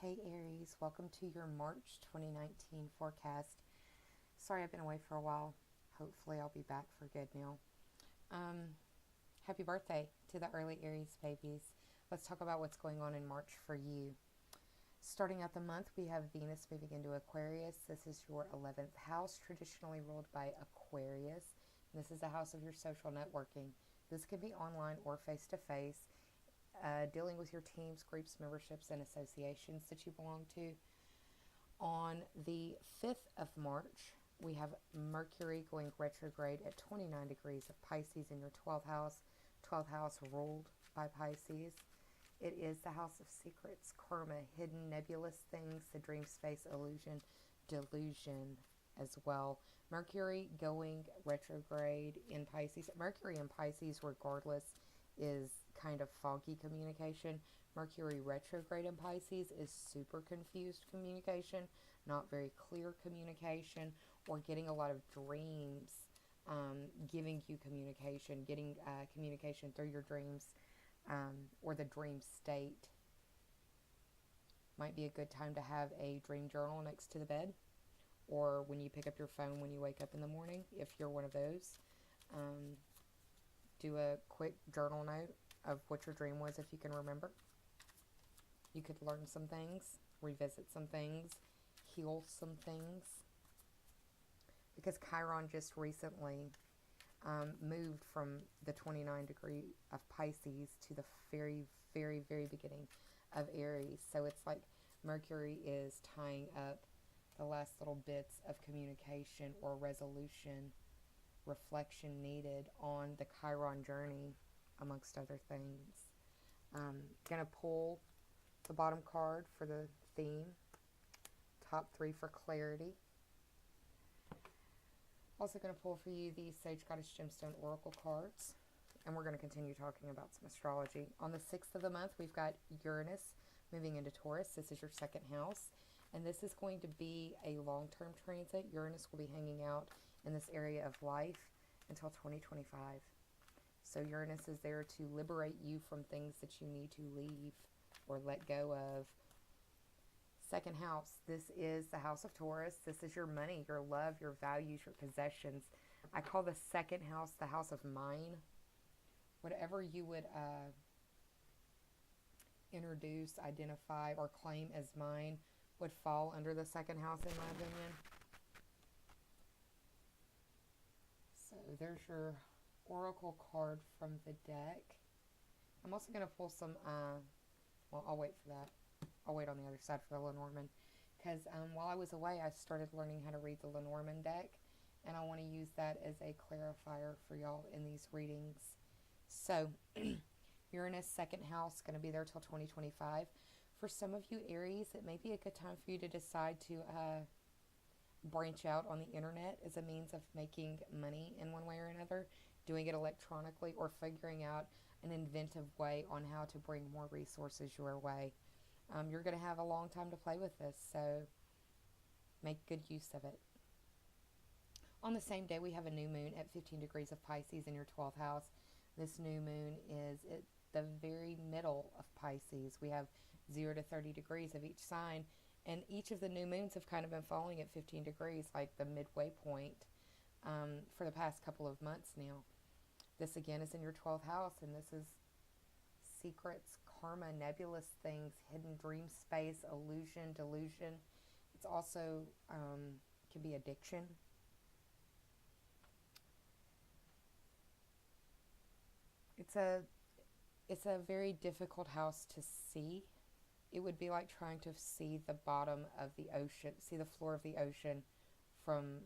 Hey Aries, welcome to your March 2019 forecast. Sorry I've been away for a while. Hopefully I'll be back for good now. Um, Happy birthday to the early Aries babies. Let's talk about what's going on in March for you. Starting out the month, we have Venus moving into Aquarius. This is your 11th house, traditionally ruled by Aquarius. This is the house of your social networking. This can be online or face to face, dealing with your teams, groups, memberships, and associations that you belong to. On the 5th of March, we have Mercury going retrograde at 29 degrees of Pisces in your 12th house. 12th house ruled by Pisces. It is the house of secrets, karma, hidden nebulous things, the dream space illusion, delusion as well. Mercury going retrograde in Pisces. Mercury in Pisces, regardless, is kind of foggy communication. Mercury retrograde in Pisces is super confused communication, not very clear communication, or getting a lot of dreams, giving you communication, getting communication through your dreams, or the dream state. Might be a good time to have a dream journal next to the bed, or when you pick up your phone when you wake up in the morning, if you're one of those. Do a quick journal note of what your dream was if you can remember. You could learn some things, revisit some things, heal some things. Because Chiron just recently moved from the 29 degree of Pisces to the very, very, very beginning of Aries. So it's like Mercury is tying up the last little bits of communication or resolution, reflection needed on the Chiron journey, amongst other things. Gonna pull the bottom card for the theme, top 3 for clarity. Also going to pull for you the Sage Goddess Gemstone Oracle cards, and we're going to continue talking about some astrology. On the 6th of the month, we've got Uranus moving into Taurus. This is your second house, and this is going to be a long-term transit. Uranus will be hanging out in this area of life until 2025. So Uranus is there to liberate you from things that you need to leave or let go of. Second house, this is the house of Taurus. This is your money, your love, your values, your possessions. I call the second house the house of mine. Whatever you would introduce, identify, or claim as mine would fall under the second house, in my opinion. So there's your oracle card from the deck. I'm also going to pull some, well, I'll wait for that. I'll wait on the other side for the Lenormand, because while I was away, I started learning how to read the Lenormand deck, and I want to use that as a clarifier for y'all in these readings. So, Uranus, second house, going to be there till 2025. For some of you Aries, it may be a good time for you to decide to branch out on the internet as a means of making money in one way or another, doing it electronically, or figuring out an inventive way on how to bring more resources your way. You're going to have a long time to play with this, so make good use of it. On the same day, we have a new moon at 15 degrees of Pisces in your 12th house. This new moon is at the very middle of Pisces. We have 0 to 30 degrees of each sign, and each of the new moons have kind of been falling at 15 degrees, like the midway point, for the past couple of months now. This again is in your 12th house, and this is secrets, karma, nebulous things, hidden dream space, illusion, delusion. It's also can be addiction. It's a very difficult house to see. It would be like trying to see the bottom of the ocean, see the floor of the ocean from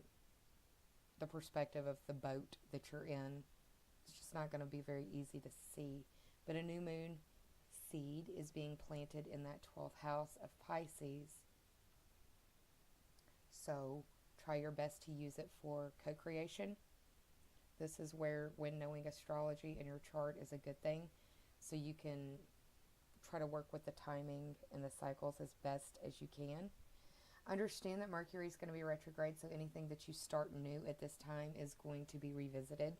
the perspective of the boat that you're in. It's just not going to be very easy to see. But a new moon seed is being planted in that 12th house of Pisces. So try your best to use it for co-creation. This is where, when knowing astrology in your chart is a good thing, so you can try to work with the timing and the cycles as best as you can. Understand that Mercury is going to be retrograde, so anything that you start new at this time is going to be revisited.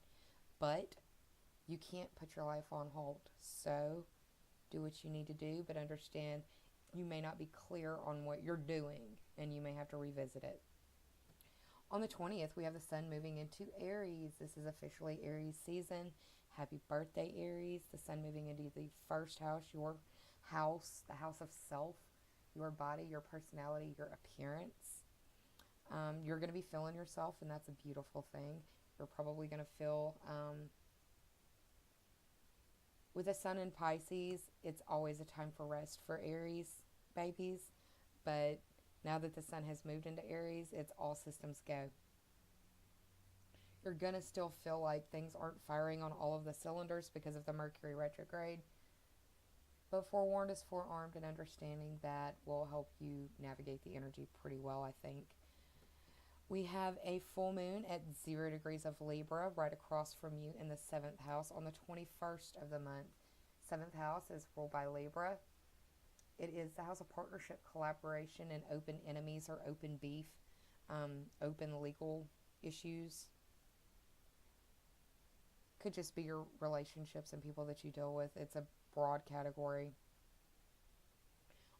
But you can't put your life on hold. So do what you need to do, but understand You may not be clear on what you're doing, and you may have to revisit it. On the 20th, we have the sun moving into Aries. This is officially Aries season. Happy birthday, Aries. The sun moving into the first house, your house, the house of self, your body, your personality, your appearance. You're going to be feeling yourself, and that's a beautiful thing. You're probably going to feel, with the sun in Pisces, it's always a time for rest for Aries babies. But now that the sun has moved into Aries, it's all systems go. You're going to still feel like things aren't firing on all of the cylinders because of the Mercury retrograde. But forewarned is forearmed, and understanding that will help you navigate the energy pretty well, I think. We have a full moon at 0 degrees of Libra right across from you in the 7th house on the 21st of the month. 7th house is ruled by Libra. It is the house of partnership, collaboration, and open enemies or open beef, open legal issues. Could just be your relationships and people that you deal with. It's a broad category.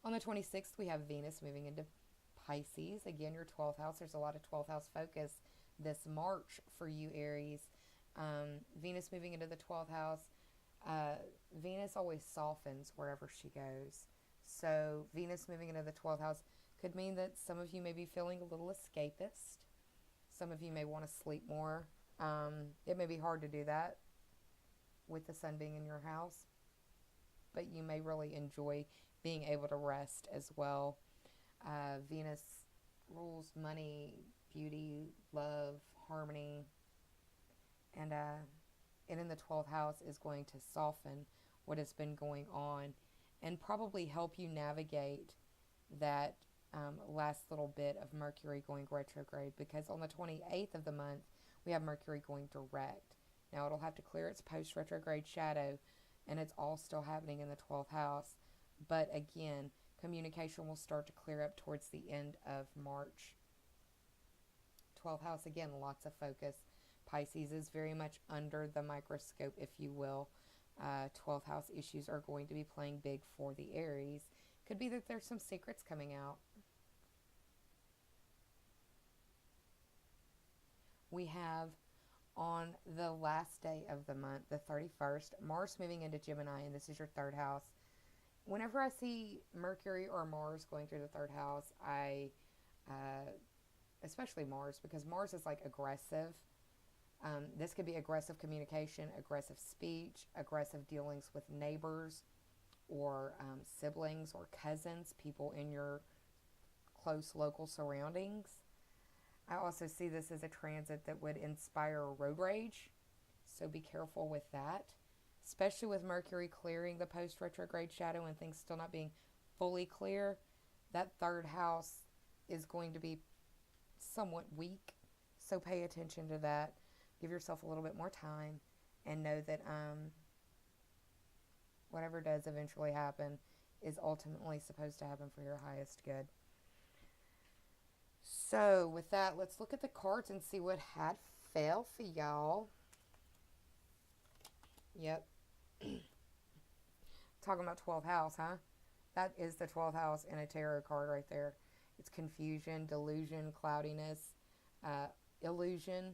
On the 26th, we have Venus moving into Pisces. Again, your 12th house. There's a lot of 12th house focus this March for you, Aries. Venus moving into the 12th house. Venus always softens wherever she goes. So Venus moving into the 12th house could mean that some of you may be feeling a little escapist. Some of you may want to sleep more. It may be hard to do that with the sun being in your house, but you may really enjoy being able to rest as well. Venus rules money, beauty, love, harmony, and in the 12th house is going to soften what has been going on and probably help you navigate that last little bit of Mercury going retrograde, because on the 28th of the month, we have Mercury going direct. Now, it'll have to clear its post-retrograde shadow, and it's all still happening in the 12th house. But again, communication will start to clear up towards the end of March. 12th house, again, lots of focus. Pisces is very much under the microscope, if you will. 12th house issues are going to be playing big for the Aries. Could be that there's some secrets coming out. We have on the last day of the month, the 31st, Mars moving into Gemini, and this is your 3rd house. Whenever I see Mercury or Mars going through the 3rd house, especially Mars, because Mars is like aggressive. This could be aggressive communication, aggressive speech, aggressive dealings with neighbors or siblings or cousins, people in your close local surroundings. I also see this as a transit that would inspire road rage, so be careful with that, especially with Mercury clearing the post-retrograde shadow and things still not being fully clear. That 3rd house is going to be somewhat weak, so pay attention to that. Give yourself a little bit more time and know that whatever does eventually happen is ultimately supposed to happen for your highest good. So with that, let's look at the cards and see what had fell for y'all. Yep. Talking about 12th house, huh? That is the 12th house in a tarot card right there. It's confusion, delusion, cloudiness, illusion,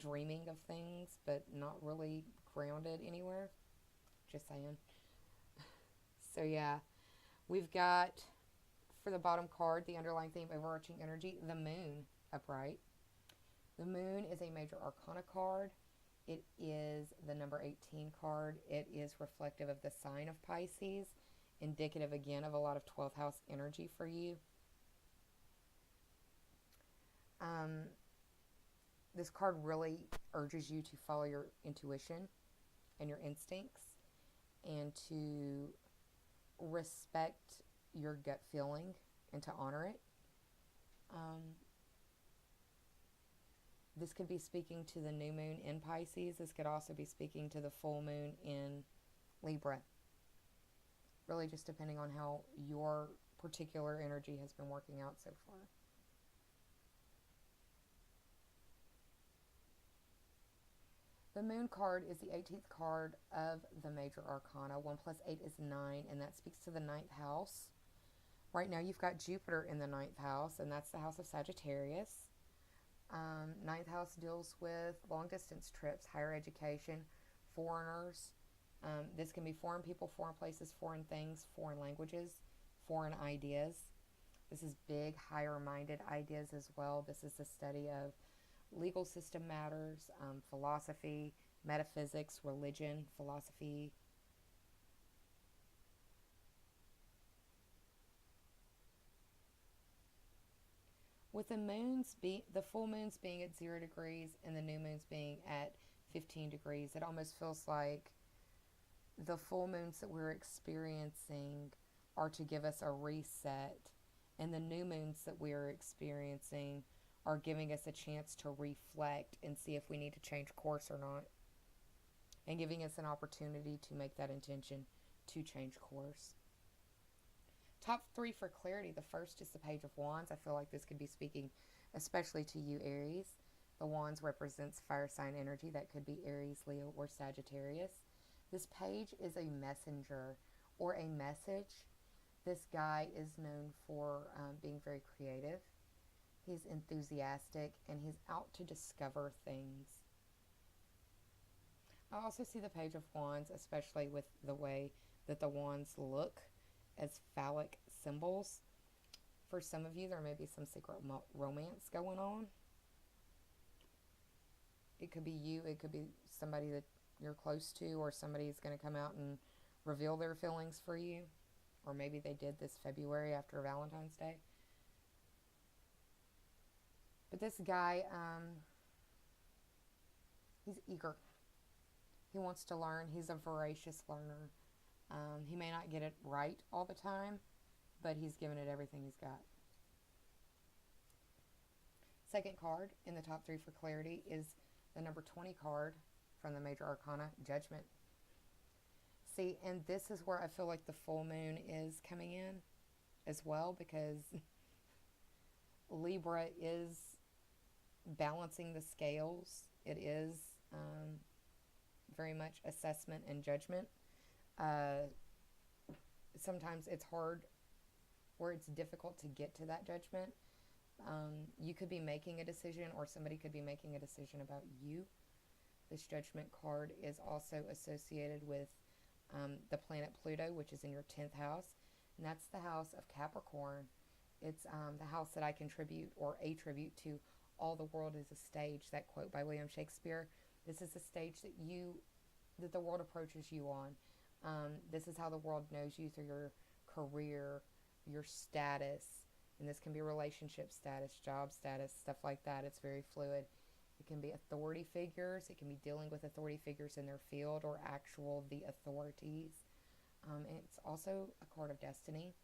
dreaming of things, but not really grounded anywhere. Just saying. So yeah, we've got, for the bottom card, the underlying theme, overarching energy, the moon upright. The moon is a major arcana card. It is the number 18 card. It is reflective of the sign of Pisces, indicative again of a lot of 12th house energy for you. This card really urges you to follow your intuition and your instincts and to respect your gut feeling and to honor it. This could be speaking to the new moon in Pisces. This could also be speaking to the full moon in Libra. Really just depending on how your particular energy has been working out so far. The moon card is the 18th card of the major arcana. 1 plus 8 is 9, and that speaks to the ninth house. Right now you've got Jupiter in the ninth house, and that's the house of Sagittarius. Ninth house deals with long distance trips, higher education, foreigners. This can be foreign people, foreign places, foreign things, foreign languages, foreign ideas. This is big, higher minded ideas as well. This is the study of legal system matters, philosophy, metaphysics, religion, philosophy. With the full moons being at 0 degrees and the new moons being at 15 degrees, it almost feels like the full moons that we're experiencing are to give us a reset, and the new moons that we're experiencing are giving us a chance to reflect and see if we need to change course or not, and giving us an opportunity to make that intention to change course. Top 3 for clarity. The first is the Page of Wands. I feel like this could be speaking especially to you, Aries. The Wands represents fire sign energy. That could be Aries, Leo, or Sagittarius. This page is a messenger or a message. This guy is known for being very creative. He's enthusiastic, and he's out to discover things. I also see the Page of Wands, especially with the way that the wands look, as phallic symbols. For some of you, there may be some secret romance going on. It could be you, it could be somebody that you're close to, or somebody's going to come out and reveal their feelings for you. Or maybe they did this February after Valentine's Day. But this guy, he's eager. He wants to learn. He's a voracious learner. He may not get it right all the time, but he's given it everything he's got. Second card in the top 3 for clarity is the number 20 card from the major arcana, Judgment. See, and this is where I feel like the full moon is coming in as well, because Libra is balancing the scales. It is very much assessment and judgment. Sometimes it's hard, or it's difficult to get to that judgment. You could be making a decision, or somebody could be making a decision about you. This Judgment card is also associated with the planet Pluto, which is in your 10th house, and that's the house of Capricorn. It's the house that I contribute or attribute to all the world is a stage, that quote by William Shakespeare. This is the stage that the world approaches you on. This is how the world knows you, through your career, your status, and this can be relationship status, job status, stuff like that. It's very fluid. It can be authority figures. It can be dealing with authority figures in their field, or the authorities. And it's also a card of destiny.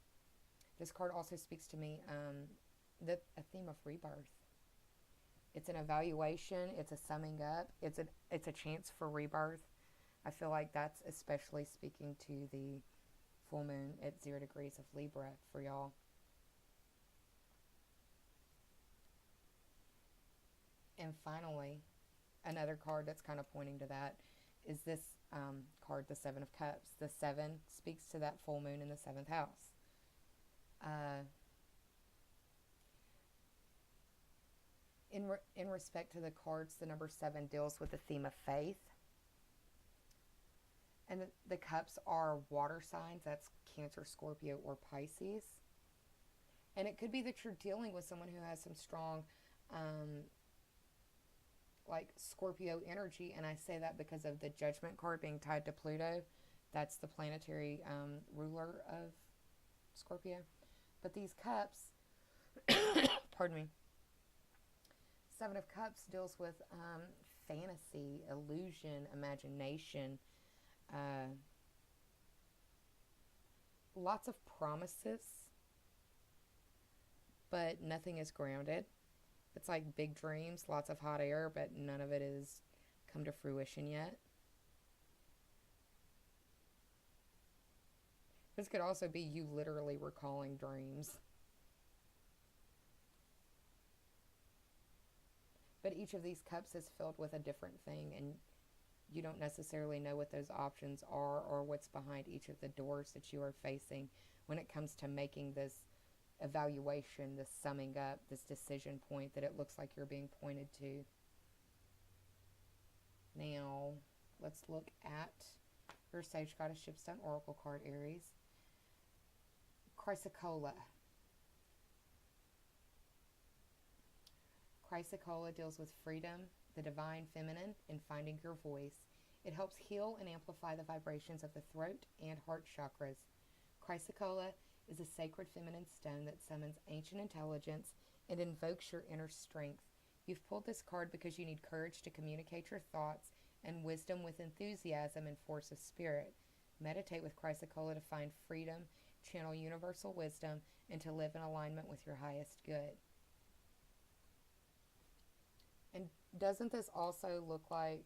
This card also speaks to me a theme of rebirth. It's an evaluation. It's a summing up. It's a chance for rebirth. I feel like that's especially speaking to the full moon at 0 degrees of Libra for y'all. And finally, another card that's kind of pointing to that is this card, the Seven of Cups. The 7 speaks to that full moon in the 7th house. In respect to the cards, the number 7 deals with the theme of faith. And the cups are water signs. That's Cancer, Scorpio, or Pisces. And it could be that you're dealing with someone who has some strong like Scorpio energy, and I say that because of the Judgment card being tied to Pluto. That's the planetary ruler of Scorpio. But these cups, pardon me, 7 of Cups deals with fantasy, illusion, imagination, lots of promises, but nothing is grounded. It's like big dreams, lots of hot air, but none of it has come to fruition yet. This could also be you literally recalling dreams. But each of these cups is filled with a different thing, and you don't necessarily know what those options are or what's behind each of the doors that you are facing when it comes to making this evaluation, this summing up, this decision point that it looks like you're being pointed to. Now, let's look at your Sage Goddess Shipstone Oracle card, Aries. Chrysocolla. Chrysocolla deals with freedom, the divine feminine, and finding your voice. It helps heal and amplify the vibrations of the throat and heart chakras. Chrysocolla is a sacred feminine stone that summons ancient intelligence and invokes your inner strength. You've pulled this card because you need courage to communicate your thoughts and wisdom with enthusiasm and force of spirit. Meditate with Chrysocolla to find freedom, channel universal wisdom, and to live in alignment with your highest good. And doesn't this also look like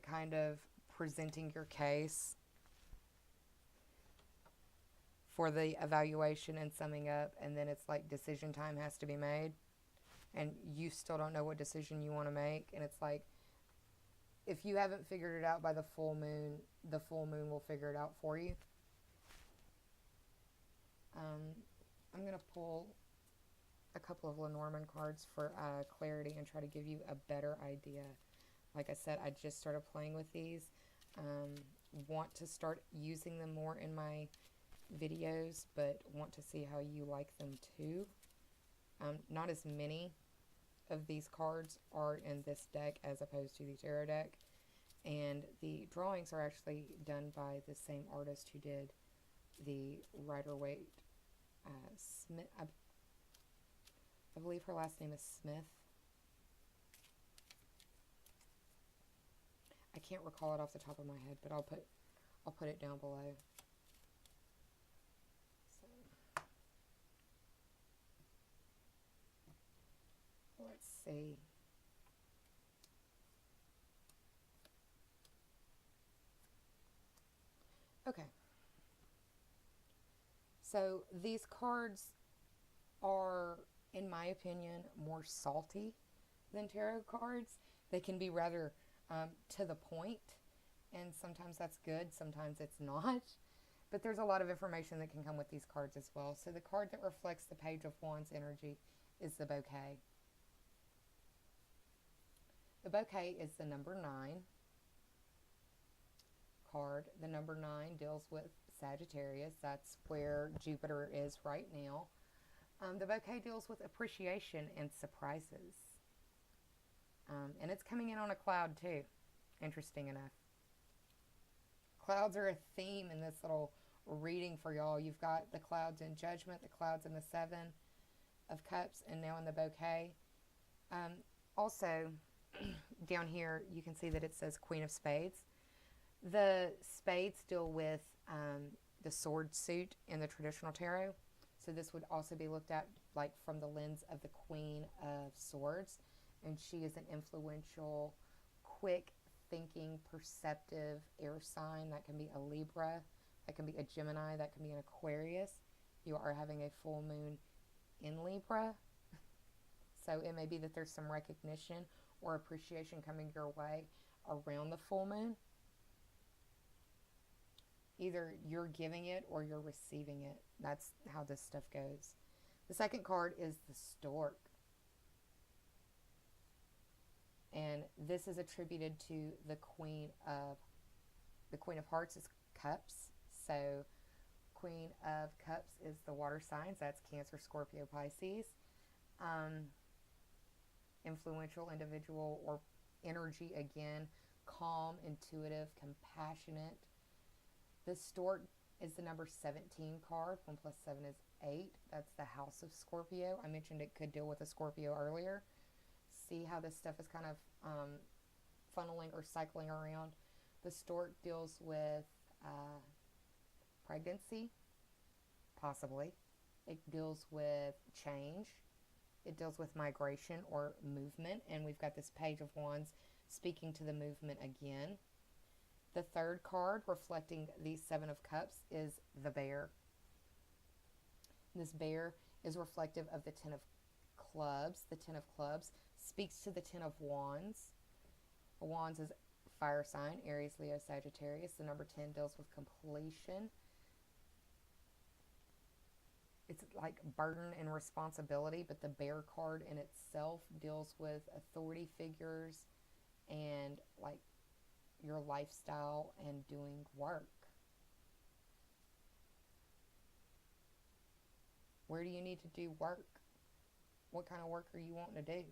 kind of presenting your case for the evaluation and summing up, and then it's like decision time has to be made, and you still don't know what decision you want to make, and it's like, if you haven't figured it out by the full moon will figure it out for you. I'm going to pull a couple of Lenormand cards for clarity and try to give you a better idea. Like I said, I just started playing with these. Want to start using them more in my videos, but want to see how you like them too. Not as many of these cards are in this deck as opposed to the tarot deck, and the drawings are actually done by the same artist who did the Rider-Waite Smith. I believe her last name is Smith. I can't recall it off the top of my head, but I'll put it down below. So let's see. Okay. So these cards are, in my opinion, more salty than tarot cards. They can be rather to the point, and sometimes that's good, sometimes it's not. But there's a lot of information that can come with these cards as well. So the card that reflects the Page of Wands energy is the Bouquet. The Bouquet is the number 9 card. The number 9 deals with Sagittarius. That's where Jupiter is right now. The Bouquet deals with appreciation and surprises. And it's coming in on a cloud too, interesting enough. Clouds are a theme in this little reading for y'all. You've got the clouds in Judgment, the clouds in the Seven of Cups, and now in the Bouquet. Also, down here, you can see that it says Queen of Spades. The spades deal with the sword suit in the traditional tarot. So this would also be looked at like from the lens of the Queen of Swords. And she is an influential, quick thinking, perceptive air sign. That can be a Libra, that can be a Gemini, that can be an Aquarius. You are having a full moon in Libra. So it may be that there's some recognition or appreciation coming your way around the full moon. Either you're giving it or you're receiving it. That's how this stuff goes. The second card is the Stork. And this is attributed to the Queen of Hearts is Cups. So Queen of Cups is the water signs. That's Cancer, Scorpio, Pisces. Influential individual or energy again. Calm, intuitive, compassionate. The Stork is the number 17 card. 1 plus 7 is 8. That's the House of Scorpio. I mentioned it could deal with a Scorpio earlier. See how this stuff is kind of funneling or cycling around. The Stork deals with pregnancy, possibly. It deals with change. It deals with migration or movement. And we've got this Page of Wands speaking to the movement again. The third card reflecting the Seven of Cups is the Bear. This bear is reflective of the Ten of Clubs. The Ten of Clubs speaks to the Ten of Wands. Wands is fire sign, Aries, Leo, Sagittarius. The number 10 deals with completion. It's like burden and responsibility, but the Bear card in itself deals with authority figures and like your lifestyle and doing work. Where do you need to do work? What kind of work are you wanting to do?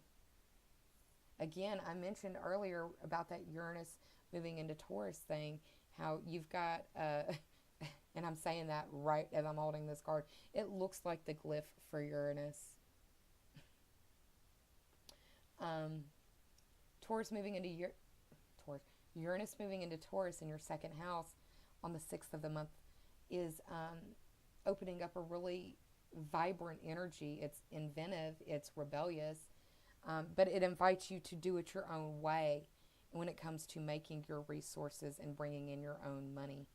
Again, I mentioned earlier about that Uranus moving into Taurus thing, how you've got, and I'm saying that right as I'm holding this card, it looks like the glyph for Uranus. Uranus moving into Taurus in your second house on the 6th of the month is opening up a really vibrant energy. It's inventive, it's rebellious, but it invites you to do it your own way when it comes to making your resources and bringing in your own money.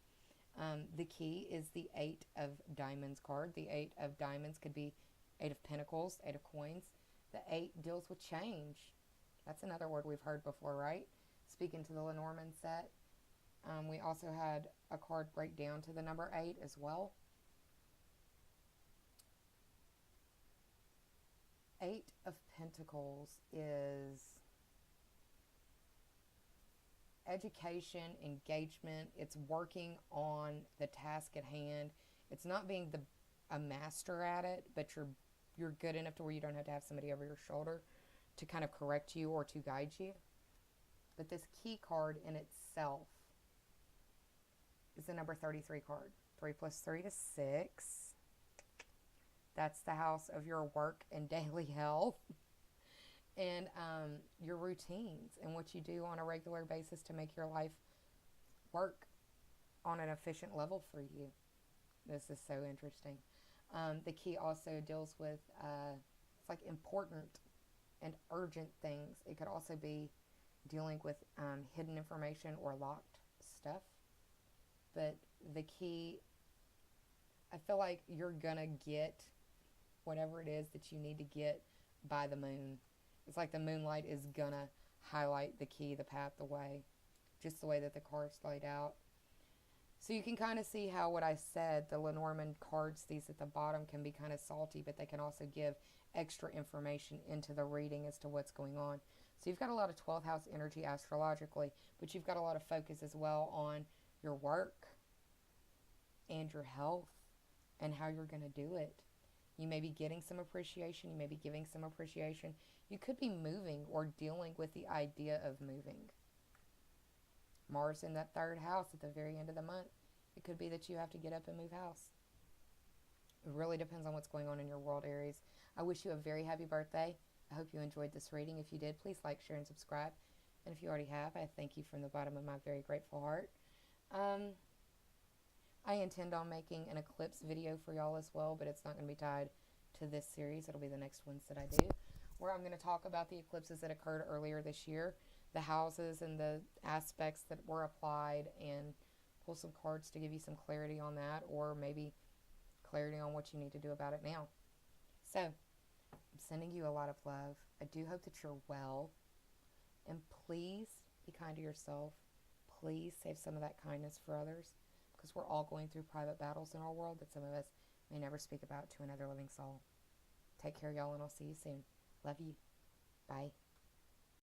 The key is the 8 of Diamonds card. The 8 of Diamonds could be 8 of Pentacles, 8 of Coins. The 8 deals with change. That's another word we've heard before, right? Speaking to the Lenormand set. We also had a card break down to the number 8 as well. 8 of Pentacles is education, engagement. It's working on the task at hand. It's not being a master at it, but you're good enough to where you don't have to have somebody over your shoulder to kind of correct you or to guide you. But this key card in itself is the number 33 card. 3 plus 3 to 6. That's the house of your work and daily health and your routines and what you do on a regular basis to make your life work on an efficient level for you. This is so interesting. The key also deals with it's like important and urgent things. It could also be dealing with hidden information or locked stuff. But the key, I feel like you're going to get whatever it is that you need to get by the moon. It's like the moonlight is going to highlight the key, the path, the way, just the way that the card's laid out. So you can kind of see how what I said, the Lenormand cards, these at the bottom, can be kind of salty, but they can also give extra information into the reading as to what's going on. So you've got a lot of 12th house energy astrologically, but you've got a lot of focus as well on your work and your health and how you're going to do it. You may be getting some appreciation. You may be giving some appreciation. You could be moving or dealing with the idea of moving. Mars in that 3rd house at the very end of the month. It could be that you have to get up and move house. It really depends on what's going on in your world, Aries. I wish you a very happy birthday. I hope you enjoyed this reading. If you did, please like, share, and subscribe. And if you already have, I thank you from the bottom of my very grateful heart. I intend on making an eclipse video for y'all as well, but it's not going to be tied to this series. It'll be the next ones that I do, where I'm going to talk about the eclipses that occurred earlier this year, the houses and the aspects that were applied, and pull some cards to give you some clarity on that, or maybe clarity on what you need to do about it now. So, I'm sending you a lot of love. I do hope that you're well, and please be kind to yourself. Please save some of that kindness for others, because we're all going through private battles in our world that some of us may never speak about to another living soul. Take care, y'all, and I'll see you soon. Love you. Bye.